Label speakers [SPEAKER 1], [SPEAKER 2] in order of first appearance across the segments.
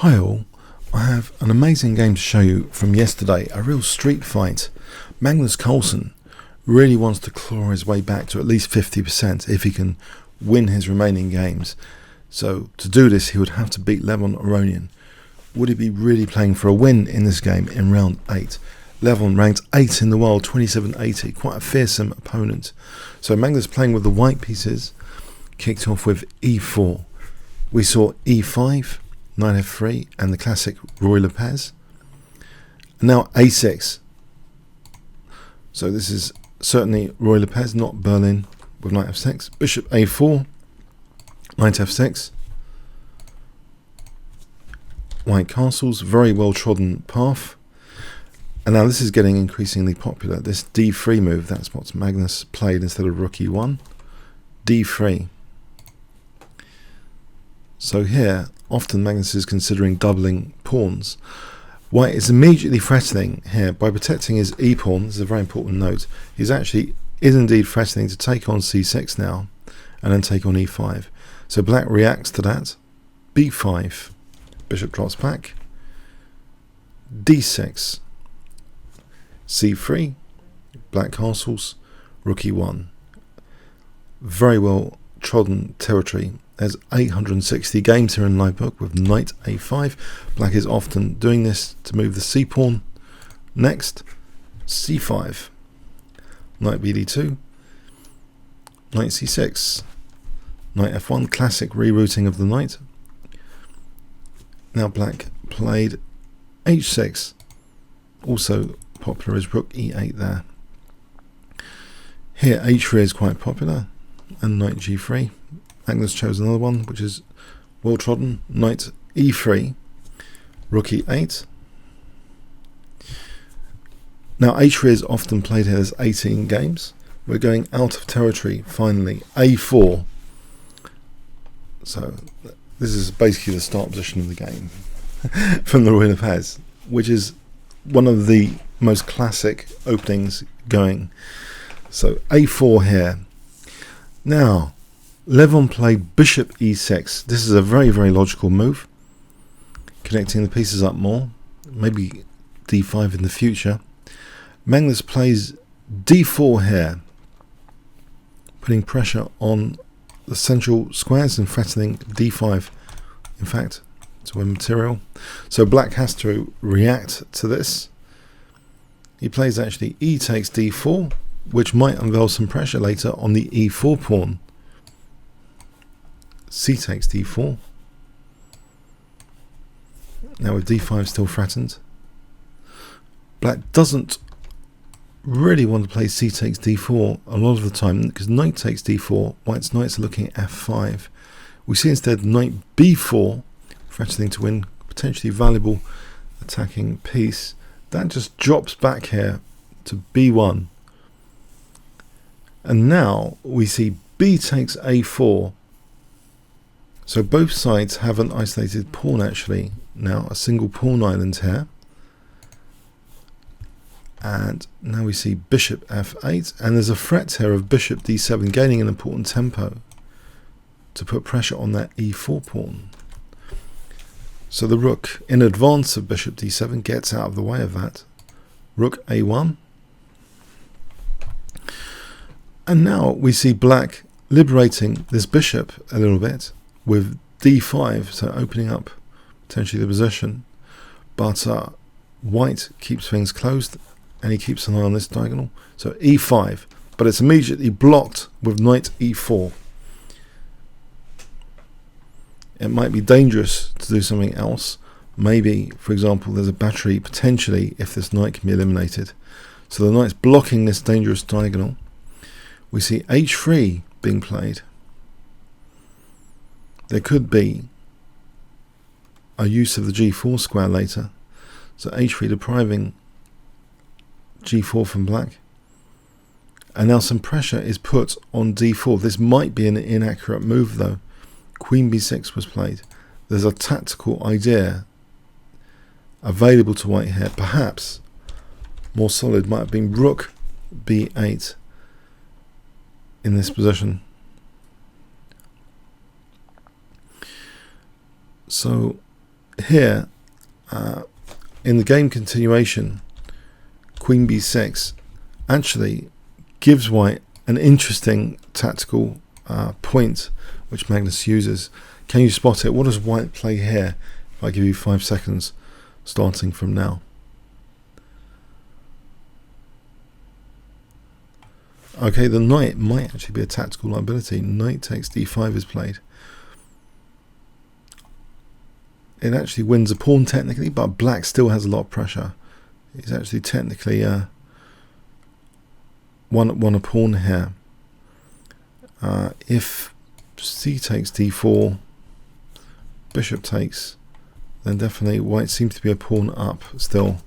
[SPEAKER 1] Hi all, I have an amazing game to show you from yesterday, a real street fight. Magnus Carlsen really wants to claw his way back to at least 50% if he can win his remaining games. So to do this he would have to beat Levon Aronian. Would he be really playing for a win in this game in round 8? Levon ranked 8 in the world, 2780, quite a fearsome opponent. So Magnus playing with the white pieces, kicked off with e4. We saw e5, knight f3 and the classic Roy Lopez. And now a6. So this is certainly Roy Lopez, not Berlin, with knight f6. Bishop a4, knight f6. White castles, very well trodden path. And now this is getting increasingly popular. This d3 move, that's what Magnus played instead of rook e1. d3. So here, often Magnus is considering doubling pawns. White is immediately threatening here by protecting his e-pawn. This is a very important note. He's actually is indeed threatening to take on c6 now and then take on e5. So black reacts to that. b5, bishop drops back. d6, c3, black castles, rook e1. Very well trodden territory. There's 860 games here in live book with knight a5. Black is often doing this to move the c pawn. Next, c5, knight bd2, knight c6, knight f1, classic rerouting of the knight. Now black played h6, also popular as rook e8 there. Here h3 is quite popular, and knight g3. Magnus chose another one which is well trodden, knight e3, rook e8. Now h3 is often played here as 18 games. We're going out of territory finally. a4. So this is basically the start position of the game from the Roy Lopez, which is one of the most classic openings going. So a4 here. Now Levon played bishop e6. This is a very, very logical move, connecting the pieces up more, maybe d5 in the future. Magnus plays d4 here, putting pressure on the central squares and threatening d5, in fact, to win material. So black has to react to this. He plays actually e takes d4, which might unveil some pressure later on the e4 pawn. C takes d4. Now with d5 still threatened, black doesn't really want to play c takes d4 a lot of the time because knight takes d4. White's knights are looking at f5. We see instead knight b4, threatening to win potentially valuable attacking piece. That just drops back here to b1. And now we see b takes a4. So both sides have an isolated pawn actually. Now a single pawn island here. And now we see bishop f8. And there's a threat here of bishop d7 gaining an important tempo to put pressure on that e4 pawn. So the rook in advance of bishop d7 gets out of the way of that. Rook a1. And now we see black liberating this bishop a little bit with d5, so opening up potentially the position, but white keeps things closed and he keeps an eye on this diagonal. So e5, but it's immediately blocked with knight e4. It might be dangerous to do something else. Maybe, for example, there's a battery potentially if this knight can be eliminated. So the knight's blocking this dangerous diagonal. We see h3 being played. There could be a use of the g4 square later. So h3 depriving g4 from black. And now some pressure is put on d4. This might be an inaccurate move though. Queen b6 was played. There's a tactical idea available to white here. Perhaps more solid might have been rook b8 in this position. So here, in the game continuation, Queen B6 actually gives white an interesting tactical point which Magnus uses. Can you spot it? What does white play here? If I give you 5 seconds starting from now. Okay, the knight might actually be a tactical liability. Knight takes d5 is played. It actually wins a pawn technically, but black still has a lot of pressure. He's actually technically won a pawn here. If c takes d4, bishop takes, then definitely white seems to be a pawn up still.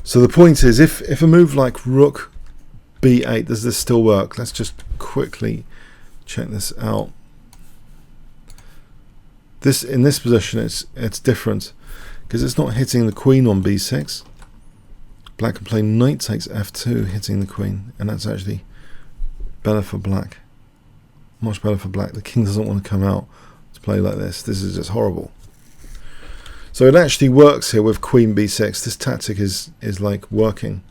[SPEAKER 1] So the point is, if a move like rook b8, does this still work? Let's just quickly check this out. This, in this position, it's different because it's not hitting the queen on b6. Black can play knight takes f2, hitting the queen, and that's actually better for black. Much better for black. The king doesn't want to come out to play like this. This is just horrible. So it actually works here with queen b6. This tactic is like working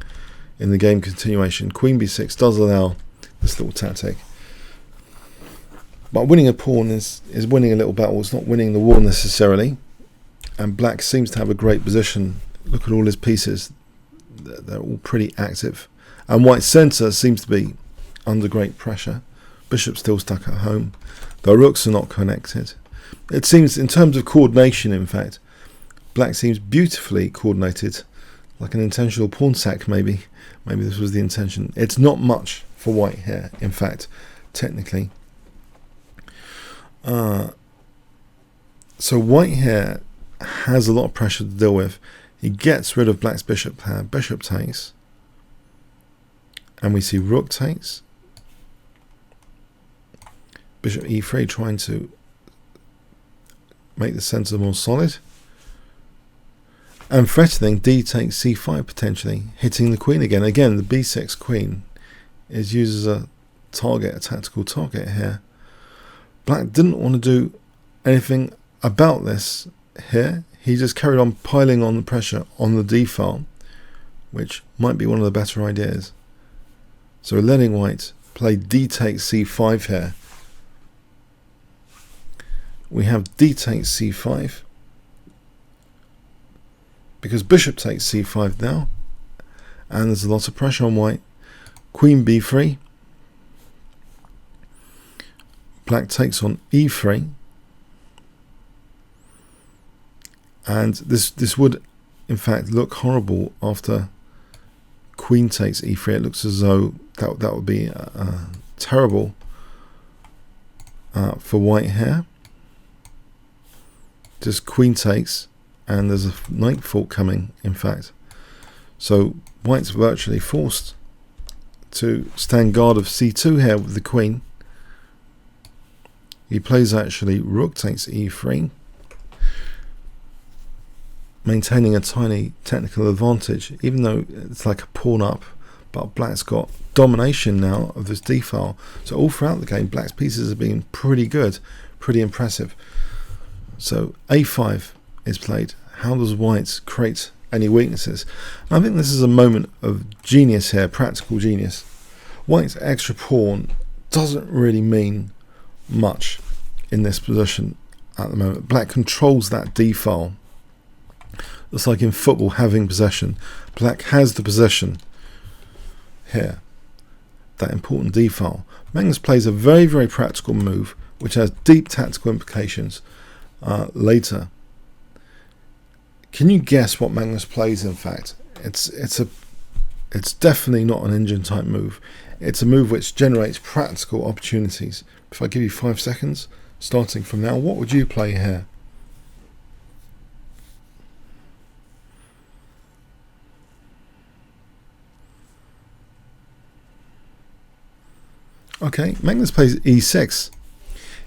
[SPEAKER 1] in the game continuation. Queen b6 does allow this little tactic. But winning a pawn is winning a little battle. It's not winning the war necessarily. And black seems to have a great position. Look at all his pieces. They're all pretty active. And white's centre seems to be under great pressure. Bishop's still stuck at home. The rooks are not connected. It seems, in terms of coordination, in fact, black seems beautifully coordinated. Like an intentional pawn sack, maybe. Maybe this was the intention. It's not much for white here, in fact, technically. So white here has a lot of pressure to deal with. He gets rid of black's bishop here. Bishop takes. And we see rook takes. Bishop e3, trying to make the centre more solid. And threatening d takes c5 potentially, hitting the queen again. Again, the b6 queen is used as a target, a tactical target here. Black didn't want to do anything about this here. He just carried on piling on the pressure on the d file, which might be one of the better ideas. So letting white play d takes c5 here. We have d takes c5. Because bishop takes c5 now, and there's a lot of pressure on white. Queen b3. Black takes on e3. And this would, in fact, look horrible after queen takes e3. It looks as though that would be terrible for white here. Just queen takes. And there's a knight fault coming, in fact. So white's virtually forced to stand guard of c2 here with the queen. He plays actually rook takes e3, maintaining a tiny technical advantage, even though it's like a pawn up. But black's got domination now of this d file. So all throughout the game, black's pieces have been pretty good, pretty impressive. So a5 is played. How does white create any weaknesses? I think this is a moment of genius here, practical genius. White's extra pawn doesn't really mean much in this position at the moment. Black controls that d file. It's like in football having possession. Black has the possession here, that important d file. Magnus plays a very, very practical move which has deep tactical implications later. Can you guess what Magnus plays? In fact, it's definitely not an engine type move. It's a move which generates practical opportunities. If I give you 5 seconds, starting from now, what would you play here? Okay, Magnus plays e6.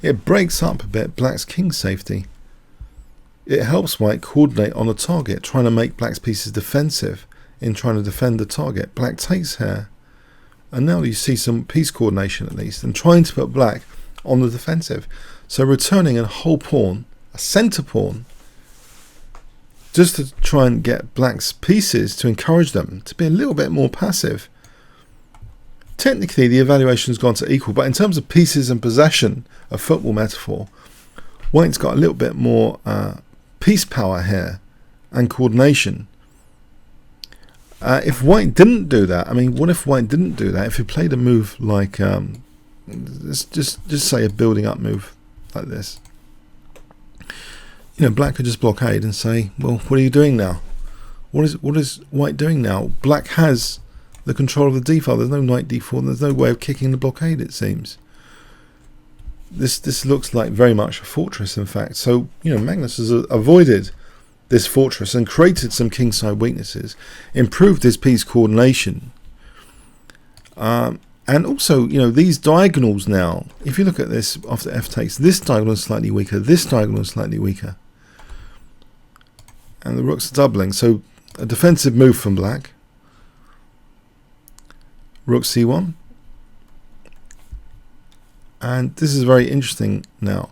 [SPEAKER 1] It breaks up a bit black's king safety. It helps white coordinate on a target, trying to make black's pieces defensive in trying to defend the target. Black takes here, and now you see some piece coordination at least, and trying to put black on the defensive. So returning a whole pawn, a centre pawn, just to try and get black's pieces to encourage them to be a little bit more passive. Technically, the evaluation has gone to equal, but in terms of pieces and possession, a football metaphor, white's got a little bit more piece power here and coordination. If white didn't do that, I mean, what if white didn't do that? If he played a move like, let's just say a building up move like this, you know, black could just blockade and say, well, what are you doing now? What is white doing now? Black has the control of the d file. There's no knight d4. There's no way of kicking the blockade, it seems. This looks like very much a fortress, in fact. So, you know, Magnus has avoided this fortress and created some kingside weaknesses, improved his piece coordination, and also, you know, these diagonals now, if you look at this after f takes, this diagonal is slightly weaker, this diagonal is slightly weaker, and the rooks are doubling. So a defensive move from black, rook c1, and this is very interesting now.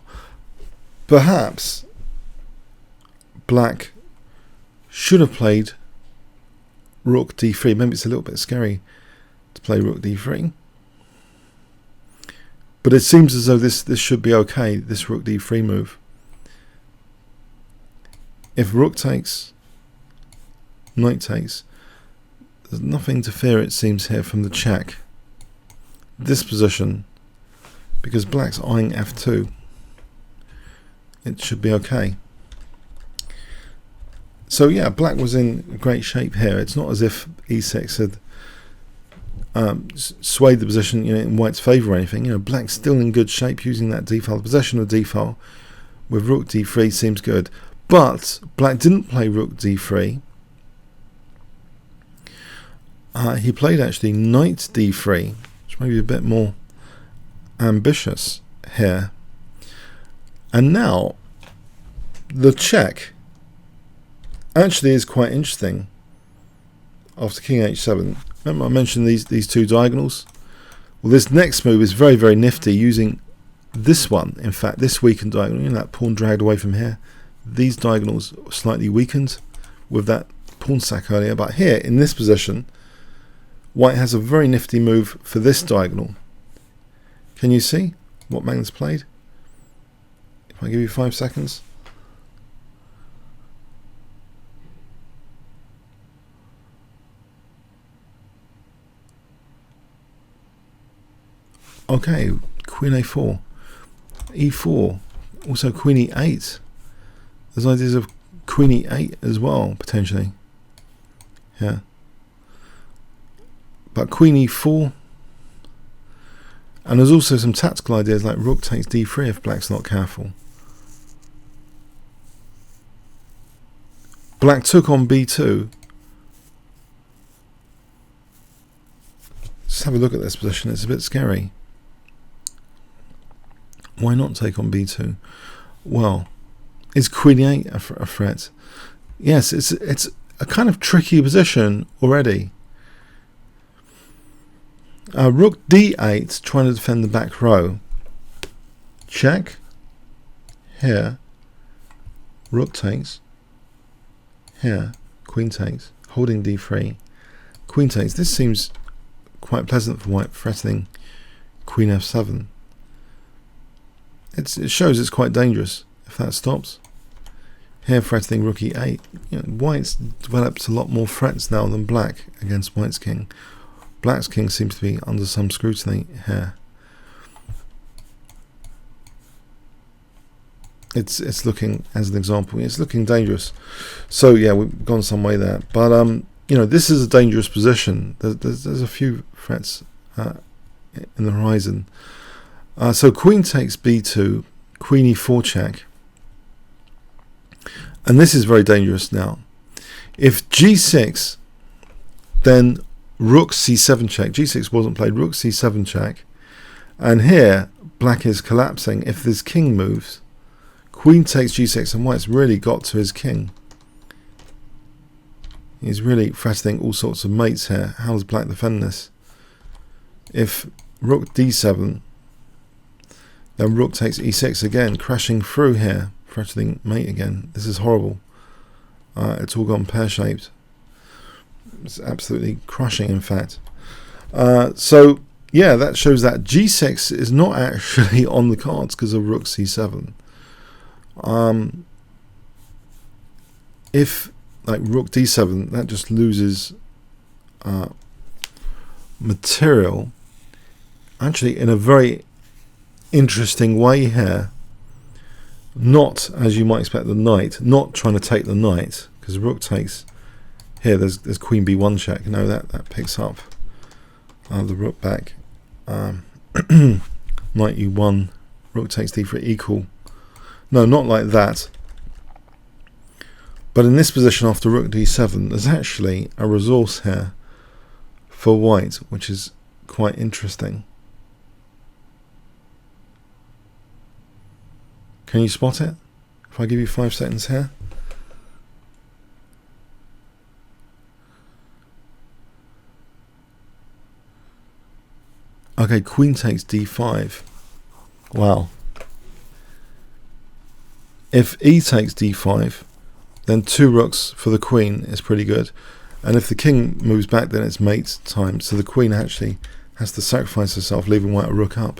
[SPEAKER 1] Perhaps black should have played rook d3. Maybe it's a little bit scary to play rook d3, but it seems as though this should be okay, this rook d3 move. If rook takes, knight takes, there's nothing to fear, it seems, here from the check. This position, because black's eyeing f2, it should be okay. So yeah, black was in great shape here. It's not as if e6 had swayed the position, you know, in white's favour or anything. You know, black's still in good shape using that d file. The possession of d file with rook d3 seems good, but black didn't play rook d3. He played actually knight d3, which may be a bit more ambitious here. And now the check actually is quite interesting after king h7. Remember I mentioned these two diagonals? Well, this next move is very, very nifty, using this one, in fact, this weakened diagonal. You know, that pawn dragged away from here. These diagonals slightly weakened with that pawn sack earlier, but here in this position, white has a very nifty move for this diagonal. Can you see what Magnus played? If I give you 5 seconds. Okay, queen a4, e4, also queen e8. There's ideas of queen e8 as well, potentially. Yeah. But queen e4, and there's also some tactical ideas like rook takes d3 if black's not careful. Black took on b2. Just have a look at this position, it's a bit scary. Why not take on b2? Well, is queen e8 a threat? Yes, it's a kind of tricky position already. Rook d8, trying to defend the back row. Check. Here. Rook takes. Here. Queen takes. Holding d3. Queen takes. This seems quite pleasant for white, threatening queen f7. It shows it's quite dangerous if that stops. Here threatening rook e8. You know, white's developed a lot more threats now than black against white's king. Black's king seems to be under some scrutiny here. It's looking, as an example, it's looking dangerous. So yeah, we've gone some way there. But you know, this is a dangerous position. There's a few threats in the horizon. So queen takes b2, queen e4 check, and this is very dangerous now. If g6, then rook c7 check. g6 wasn't played. Rook c7 check, and here black is collapsing. If this king moves, queen takes g6, and white's really got to his king. He's really threatening all sorts of mates here. How does black defend this? If rook d7, then rook takes e6 again, crashing through here, threatening mate again. This is horrible. It's all gone pear-shaped. It's absolutely crushing, in fact. So yeah, that shows that G6 is not actually on the cards because of Rook C7. If like Rook D7, that just loses material, actually in a very interesting way here. Not as you might expect the knight, not trying to take the knight, because Rook takes here. There's Queen B1 check. No, that picks up the Rook back. Knight E1, Rook takes D3 equal. No, not like that. But in this position after Rook D7, there's actually a resource here for white, which is quite interesting. Can you spot it? If I give you 5 seconds here. Okay, Queen takes D5. Wow. If E takes D5, then 2 rooks for the Queen is pretty good. And if the King moves back, then it's mate time. So the Queen actually has to sacrifice herself, leaving white a rook up.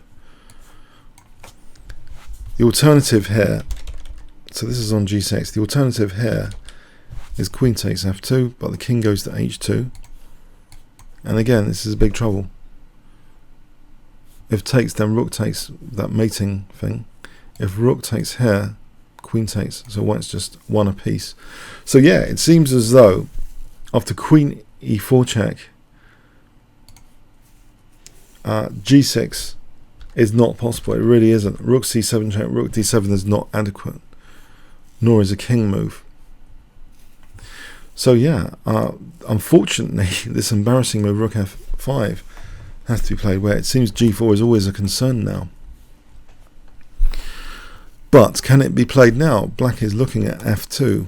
[SPEAKER 1] The alternative here, so this is on G6, the alternative here is Queen takes F2, but the King goes to H2. And again, this is big trouble. If takes, then Rook takes, that mating thing. If Rook takes here, Queen takes, so white's just one apiece. So yeah, it seems as though after Queen E4 check, G6 is not possible. It really isn't. Rook C7 check, Rook D7 is not adequate, nor is a king move. So yeah, unfortunately, this embarrassing move, Rook F5, has to be played, where it seems G4 is always a concern now. But can it be played now? Black is looking at F2.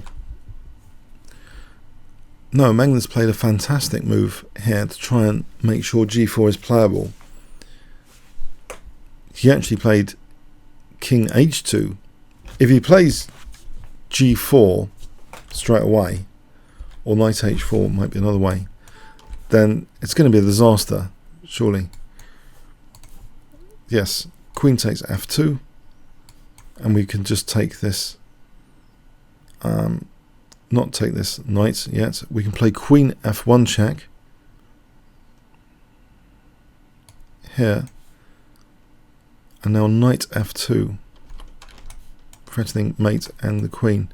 [SPEAKER 1] No, Magnus played a fantastic move here to try and make sure G4 is playable. He actually played King H2. If he plays G4 straight away, or Knight H4 might be another way, then it's going to be a disaster, surely. Yes, Queen takes F2, and we can just take this, not take this knight yet. We can play Queen F1 check here. And now Knight F2, threatening mate and the Queen.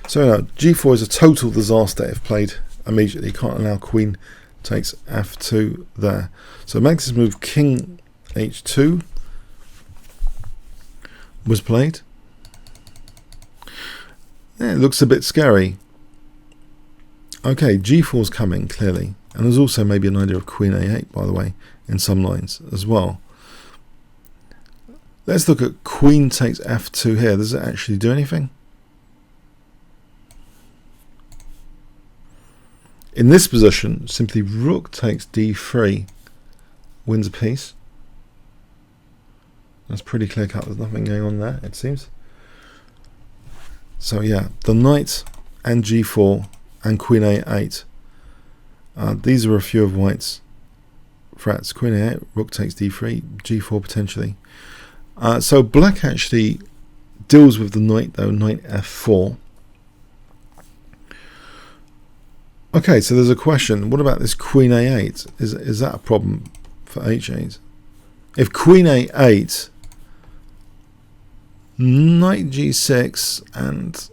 [SPEAKER 1] So now G4 is a total disaster if played immediately. You can't allow Queen takes F2 there. So Magnus' move King H2 was played. Yeah, it looks a bit scary. Okay, G4's coming clearly, and there's also maybe an idea of Queen A8, by the way, in some lines as well. Let's look at Queen takes F2 here. Does it actually do anything? In this position, simply Rook takes D3 wins a piece. That's pretty clear cut. There's nothing going on there, it seems. So yeah, the Knight and G4 and Queen A8. These are a few of white's threats. Queen A8, Rook takes D3, G4 potentially. So black actually deals with the knight though, Knight F4. Okay, so there's a question. What about this Queen A8? Is that a problem for H8? If Queen A8, Knight G6, and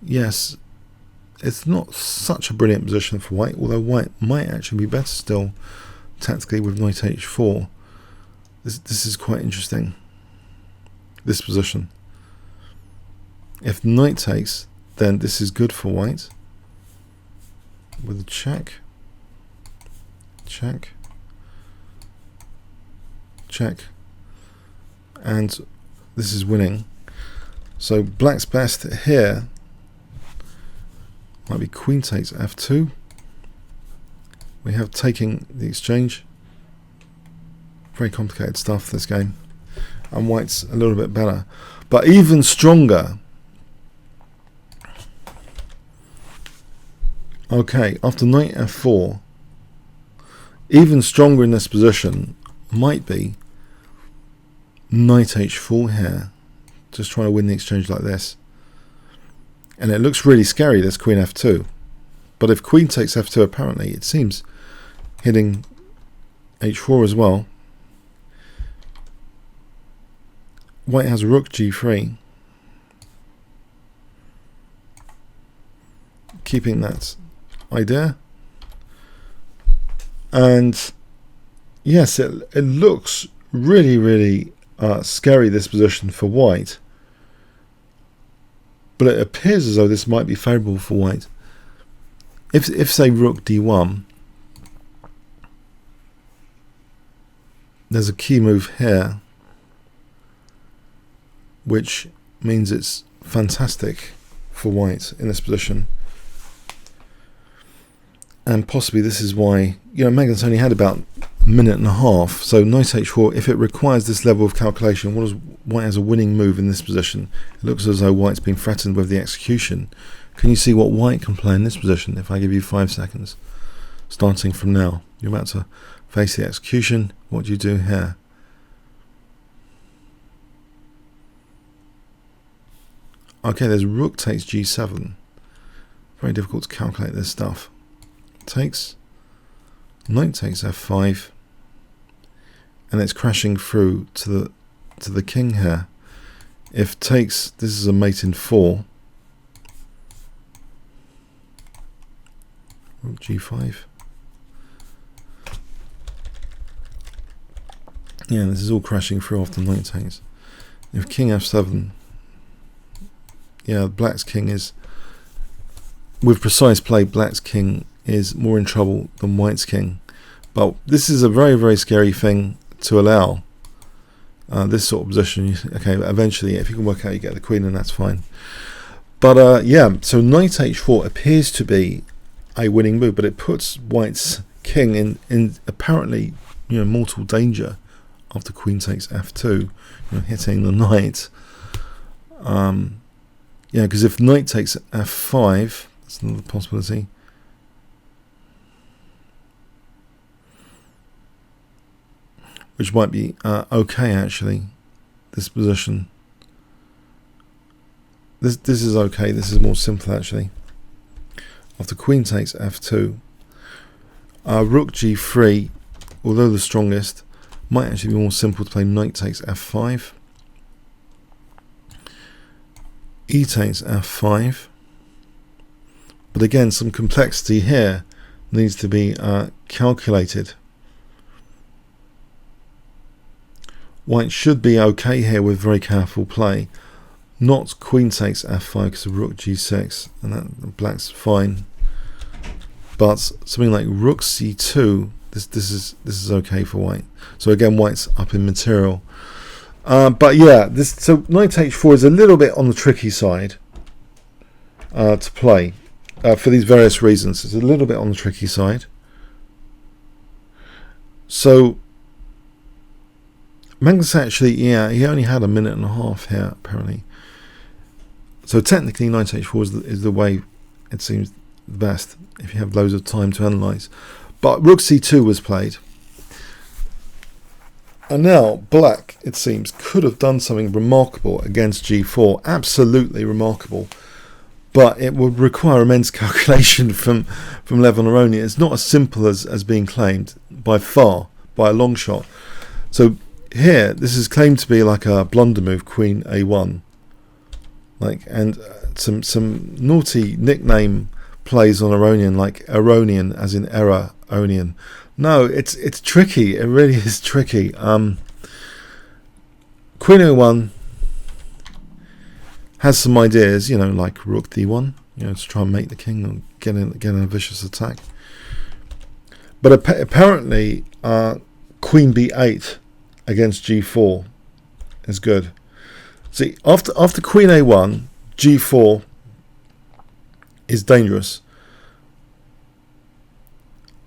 [SPEAKER 1] yes, it's not such a brilliant position for white, although white might actually be better still tactically with Knight H4. This is quite interesting. This position. If knight takes, then this is good for white. With a check. Check. Check. And this is winning. So black's best here might be Queen takes F2. We have taking the exchange. Very complicated stuff, this game. And white's a little bit better. But even stronger Okay, after knight f4, even stronger in this position might be knight h4 here, just trying to win the exchange like this. And it looks really scary, this queen f2. But if queen takes f2, apparently it seems hitting h4 as well. White has rook g3, keeping that idea. And yes, it looks really scary, this position for white, but it appears as though this might be favourable for white. If say rook d1, there's a key move here, which means it's fantastic for white in this position. And possibly this is why, Magnus only had about a minute and a half. So knight h4, if it requires this level of calculation, white has a winning move in this position. It looks as though white's been threatened with the execution. Can you see what white can play in this position if I give you 5 seconds? Starting from now. You're about to face the execution. What do you do here? Okay, there's rook takes g7. Very difficult to calculate this stuff. Takes, knight takes f5, and it's crashing through to the king here. If takes, this is a mate in 4. Rook g5. Yeah, this is all crashing through after knight takes. If king f7, yeah, black's king is, with precise play, black's king is more in trouble than white's king. But this is a very scary thing to allow, this sort of position. Okay, eventually if you can work out you get the queen, and that's fine. But yeah, so knight h4 appears to be a winning move, but it puts white's king in apparently mortal danger after queen takes f2, hitting the knight. Yeah, because if knight takes f5, that's another possibility. Which might be okay, actually, this position. This is okay, this is more simple, actually. After queen takes f2, rook g3, although the strongest, might actually be more simple to play knight takes f5. E takes f5. But again, some complexity here needs to be calculated. White should be okay here with very careful play. Not queen takes f5 because of rook g6, and that black's fine. But something like rook c2, this is okay for white. So again, white's up in material. But yeah, so knight h4 is a little bit on the tricky side to play for these various reasons. It's a little bit on the tricky side. So Magnus actually, yeah, he only had a minute and a half here apparently. So technically, knight h4 is the way it seems the best if you have loads of time to analyse. But rook c2 was played. And now black, it seems, could have done something remarkable against g4. Absolutely remarkable. But it would require immense calculation from Levon Aronian. It's not as simple as being claimed by far, by a long shot. So here, this is claimed to be like a blunder move, queen a1. And some naughty nickname plays on Aronian, like Aronian, as in error Onion. No, it's tricky. It really is tricky. Queen a1 has some ideas, like rook d1, to try and make the king or get in a vicious attack. But apparently, queen b8 against g4 is good. See, after queen a1, g4 is dangerous.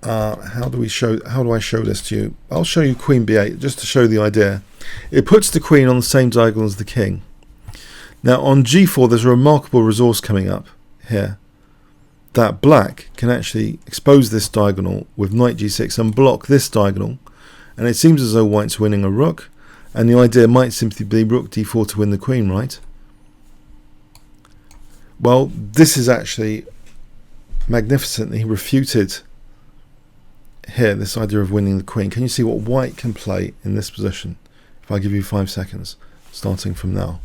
[SPEAKER 1] How do I show this to you? I'll show you queen b8 just to show the idea. It puts the queen on the same diagonal as the king. Now on g4 there's a remarkable resource coming up here. that black can actually expose this diagonal with knight g6 and block this diagonal, and it seems as though white's winning a rook, and the idea might simply be rook d4 to win the queen, right? Well, this is actually magnificently refuted here, this idea of winning the queen. Can you see what white can play in this position? If I give you 5 seconds, starting from now.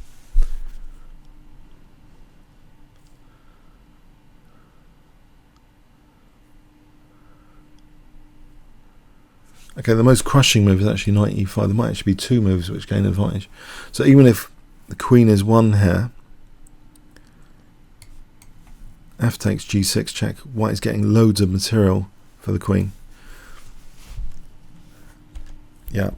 [SPEAKER 1] Okay, the most crushing move is actually knight e5. There might actually be 2 moves which gain advantage. So even if the queen is won here, f takes g6 check, white is getting loads of material for the queen. Yeah.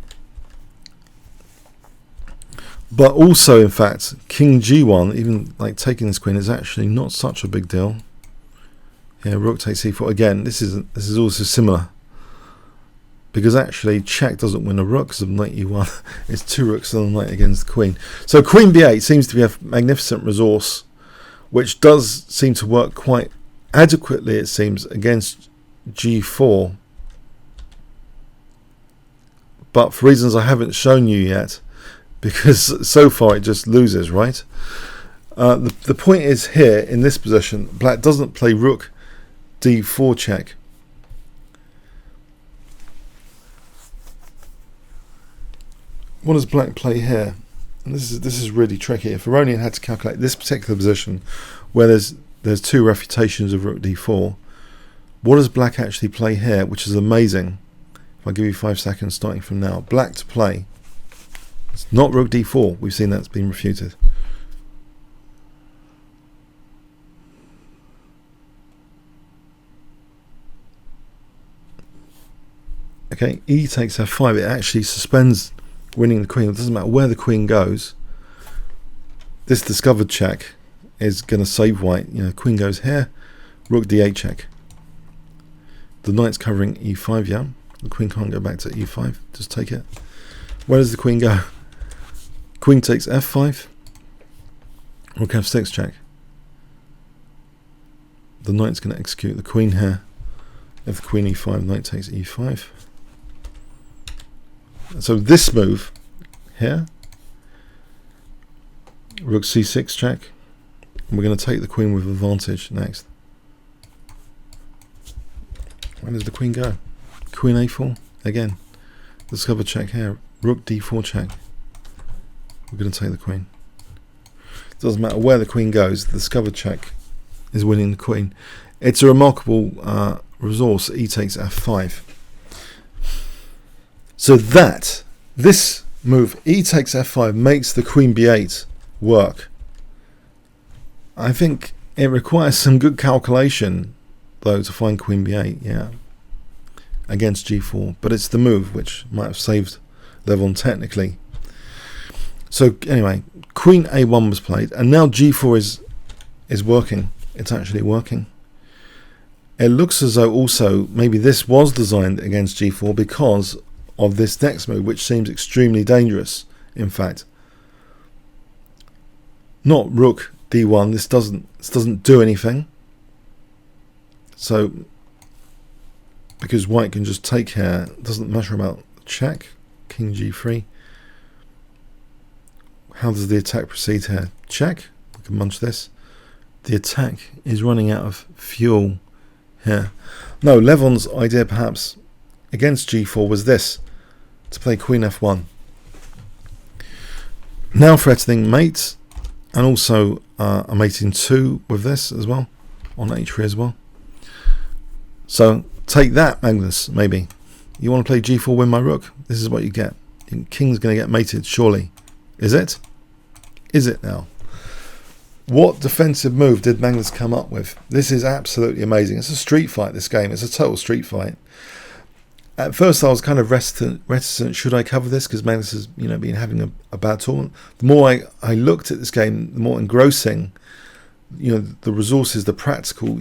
[SPEAKER 1] But also, in fact, king g1, even like taking this queen, is actually not such a big deal. Yeah, rook takes e4. Again, this is also similar, because actually check doesn't win a rook because of knight e1. It's 2 rooks and a knight against the queen. So queen b8 seems to be a magnificent resource, which does seem to work quite adequately, it seems, against g4. But for reasons I haven't shown you yet, because so far it just loses, right? The point is here, in this position, black doesn't play rook d4 check. What does black play here? And this is really tricky. If Aronian had to calculate this particular position, where there's 2 refutations of rook d4, what does black actually play here, which is amazing? If I give you 5 seconds starting from now, black to play, it's not rook d4. We've seen that's been refuted. Okay, e takes f5. It actually suspends winning the queen. It doesn't matter where the queen goes. This discovered check is going to save white. You know, queen goes here, rook d8 check. The knight's covering e5, yeah. The queen can't go back to e5. Just take it. Where does the queen go? Queen takes f5. Rook f6 check. The knight's going to execute the queen here. If the queen e5, knight takes e5. So this move here, rook c6 check. And we're going to take the queen with advantage next. Where does the queen go? Queen a4 again. Discover check here. Rook d4 check. We're going to take the queen. Doesn't matter where the queen goes. The discovered check is winning the queen. It's a remarkable resource. E takes f5. So this move, e takes f5, makes the queen b8 work. I think it requires some good calculation, though, to find queen b8, yeah, against g4. But it's the move which might have saved Levon technically. So anyway, queen a1 was played, and now g4 is working. It's actually working. It looks as though also maybe this was designed against g4 because of this next move, which seems extremely dangerous. In fact, not rook d1. This doesn't do anything. So because white can just take here, it doesn't matter about check. King g3. How does the attack proceed here? Check. We can munch this. The attack is running out of fuel here. No, Levon's idea perhaps against g4 was this, to play queen f1. Now threatening mate, and also a mate in 2 with this as well, on h3 as well. So take that, Magnus, maybe. You want to play g4, win my rook? This is what you get. King's going to get mated, surely. Is it? Is it now? What defensive move did Magnus come up with? This is absolutely amazing. It's a street fight, this game. It's a total street fight. At first I was kind of reticent, should I cover this? Because Magnus has been having a bad tournament. The more I looked at this game, the more engrossing, the resources, the practical,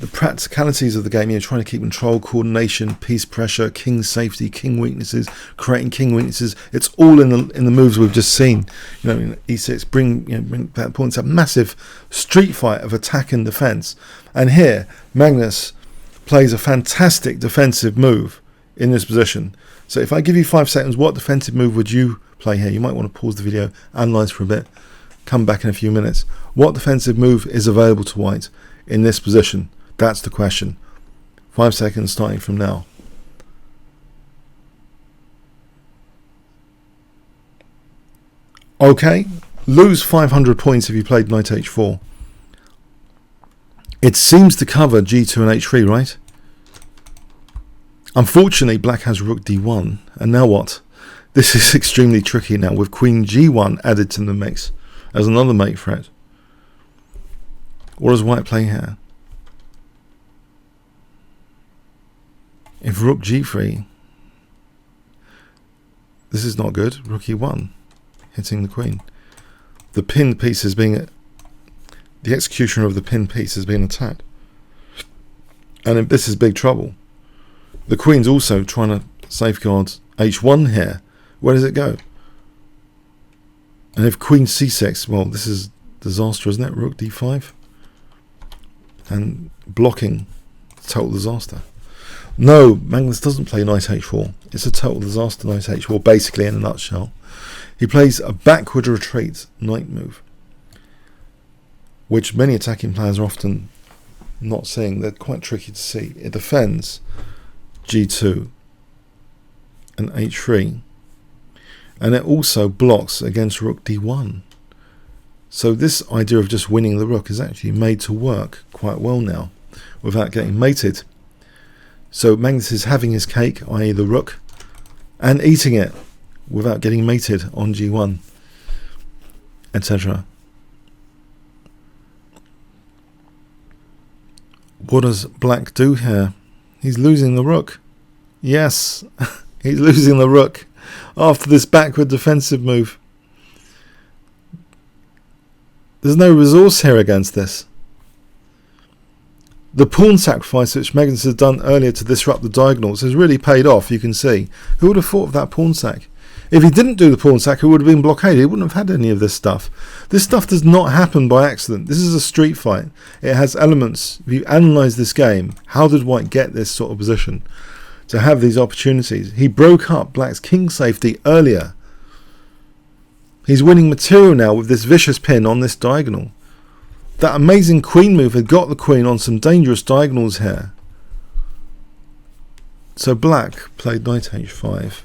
[SPEAKER 1] the practicalities of the game, you're trying to keep control, coordination, piece pressure, king safety, king weaknesses, creating king weaknesses. It's all in the moves we've just seen. You know, in E6, bring that point. It's a massive street fight of attack and defense. And here, Magnus plays a fantastic defensive move in this position. So if I give you 5 seconds, what defensive move would you play here? You might want to pause the video, analyze for a bit, come back in a few minutes. What defensive move is available to white in this position? That's the question. 5 seconds starting from now. Okay, lose 500 points if you played knight h4. It seems to cover g2 and h3, right? Unfortunately, black has rook d1, and now what? This is extremely tricky now with queen g1 added to the mix as another mate threat. What does white play here? If rook g3, this is not good. Rook e1, hitting the queen. The pinned piece is being, the executioner of the pinned piece is being attacked, and this is big trouble. The queen's also trying to safeguard h1 here. Where does it go? And if queen c6, well, this is disaster, isn't it? Rook d5, and blocking, total disaster. No, Magnus doesn't play knight h4. It's a total disaster, knight h4, basically, in a nutshell. He plays a backward retreat knight move, which many attacking players are often not seeing. They're quite tricky to see. It defends g2 and h3, and it also blocks against rook d1. So this idea of just winning the rook is actually made to work quite well now without getting mated. So Magnus is having his cake, i.e. the rook, and eating it without getting mated on g1, etc. What does black do here? He's losing the rook. Yes, he's losing the rook after this backward defensive move. There's no resource here against this. The pawn sacrifice which Magnus has done earlier to disrupt the diagonals has really paid off, you can see. Who would have thought of that pawn sack? If he didn't do the pawn sack, it would have been blockaded. He wouldn't have had any of this stuff. This stuff does not happen by accident. This is a street fight. It has elements. If you analyse this game, how did white get this sort of position to have these opportunities? He broke up black's king safety earlier. He's winning material now with this vicious pin on this diagonal. That amazing queen move had got the queen on some dangerous diagonals here. So black played knight h5.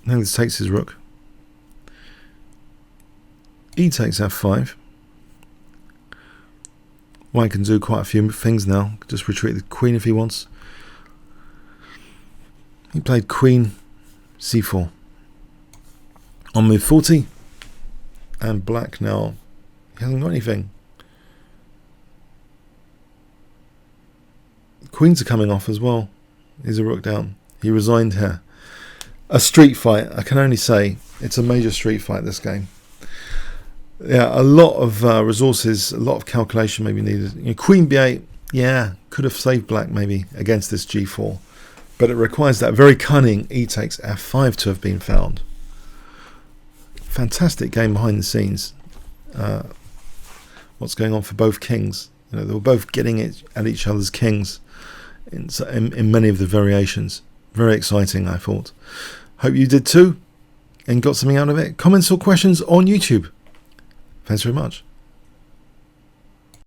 [SPEAKER 1] Now this takes his rook. E takes f5. White can do quite a few things now. Just retreat the queen if he wants. He played queen c4. On move 40. And black now, he hasn't got anything. Queens are coming off as well. He's a rook down. He resigned here. A street fight, I can only say. It's a major street fight, this game. Yeah, a lot of resources, a lot of calculation may be needed. You know, queen b8, yeah, could have saved black maybe against this g4. But it requires that very cunning e takes f5 to have been found. Fantastic game behind the scenes. What's going on for both kings? You know, they were both getting it at each other's kings in many of the variations. Very exciting, I thought. Hope you did too and got something out of it. Comments or questions on YouTube. Thanks very much.